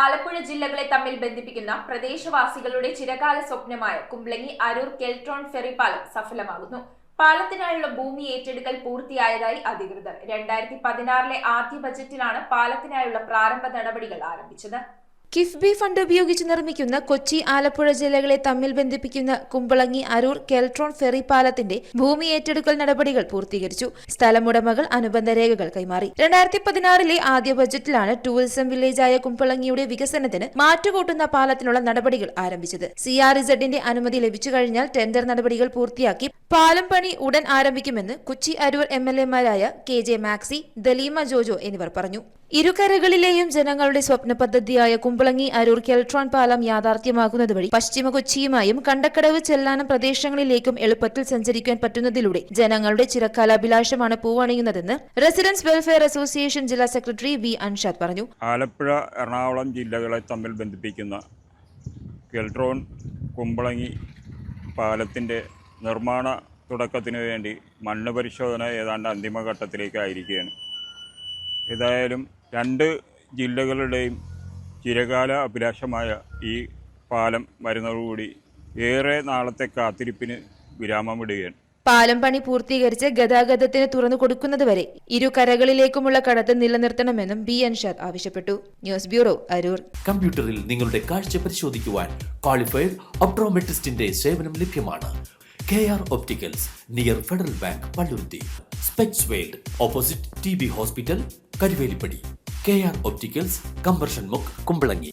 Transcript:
ആലപ്പുഴ ജില്ലകളെ തമ്മിൽ ബന്ധിപ്പിക്കുന്ന പ്രദേശവാസികളുടെ ചിരകാല സ്വപ്നമായ കുംബ്ലങ്ങി അരൂർ കെൽട്രോൺ ഫെറി പാലം സഫലമാകുന്നു. പാലത്തിനായുള്ള ഭൂമി ഏറ്റെടുക്കൽ പൂർത്തിയായതായി അധികൃതർ. 2016 ആദ്യ ബജറ്റിലാണ് പാലത്തിനായുള്ള പ്രാരംഭ നടപടികൾ ആരംഭിച്ചത്. കിഫ്ബി ഫണ്ട് ഉപയോഗിച്ച് നിർമ്മിക്കുന്ന കൊച്ചി ആലപ്പുഴ ജില്ലകളെ തമ്മിൽ ബന്ധിപ്പിക്കുന്ന കുമ്പളങ്ങി അരൂർ കെൽട്രോൺ ഫെറി പാലത്തിന്റെ ഭൂമി ഏറ്റെടുക്കൽ നടപടികൾ പൂർത്തീകരിച്ചു. സ്ഥലമുടമകൾ അനുബന്ധ രേഖകൾ കൈമാറി. 2016 ആദ്യ ബജറ്റിലാണ് ടൂറിസം വില്ലേജായ കുമ്പളങ്ങിയുടെ വികസനത്തിന് മാറ്റുകൂട്ടുന്ന പാലത്തിനുള്ള നടപടികൾ ആരംഭിച്ചത്. CRZ അനുമതി ലഭിച്ചു കഴിഞ്ഞാൽ ടെൻഡർ നടപടികൾ പൂർത്തിയാക്കി പാലം പണി ഉടൻ ആരംഭിക്കുമെന്ന് കൊച്ചി അരൂർ MLAമാരായ KJ മാക്സി, ദലീമ ജോജോ എന്നിവർ പറഞ്ഞു. ഇരുകരകളിലെയും ജനങ്ങളുടെ സ്വപ്ന പദ്ധതിയായ കുമ്പളങ്ങി അരൂർ കെൽട്രോൺ പാലം യാഥാർത്ഥ്യമാകുന്നത് വഴി പശ്ചിമ കൊച്ചിയുമായും കണ്ടക്കടവ് ചെല്ലാനം പ്രദേശങ്ങളിലേക്കും എളുപ്പത്തിൽ സഞ്ചരിക്കാൻ പറ്റുന്നതിലൂടെ ജനങ്ങളുടെ ചിരക്കാല അഭിലാഷമാണ് പൂവണിയുന്നതെന്ന് റെസിഡൻസ് വെൽഫെയർ അസോസിയേഷൻ ജില്ലാ സെക്രട്ടറി V. അൻഷാദ് പറഞ്ഞു. ആലപ്പുഴ, എറണാകുളം ജില്ലകളെ തമ്മിൽ ബന്ധിപ്പിക്കുന്ന കെൽട്രോൺ കുമ്പളങ്ങി പാലത്തിൻ്റെ നിർമ്മാണ തുടക്കത്തിനു വേണ്ടി മണ്ണ് പരിശോധന ഏതാണ്ട് അന്തിമഘട്ടത്തിലേക്കായിരിക്കുകയാണ്. ഏതായാലും രണ്ട് ജില്ലകളുടെയും ചിരകാല അഭിലാഷമായ ഈ പാലം വരുന്നതോടുകൂടി ഏറെ നാളത്തെ കാത്തിരിപ്പിന് വിരാമമിടുകയാണ്. പാലം പണി പൂർത്തീകരിച്ച് ഗതാഗതത്തിന് തുറന്നു കൊടുക്കുന്നതുവരെ ഇരു കരകളിലേക്കുമുള്ള കടത്ത് നിലനിർത്തണമെന്നും B. അൻഷാദ് ആവശ്യപ്പെട്ടു. News bureau, Aroor. കമ്പ്യൂട്ടറിൽ നിങ്ങളുടെ കാഴ്ച പരിശോധിക്കുവാൻ ക്വാളിഫൈഡ് ഒപ്ട്രോമെട്രിസ്റ്റിന്റെ സേവനം ലഭ്യമാണ്. KR Opticals, near federal bank, Palluruthy. Specs world, opposite TB hospital, Karuvelippady. KR Opticals, combustion മുക്ക്, കുമ്പളങ്ങി.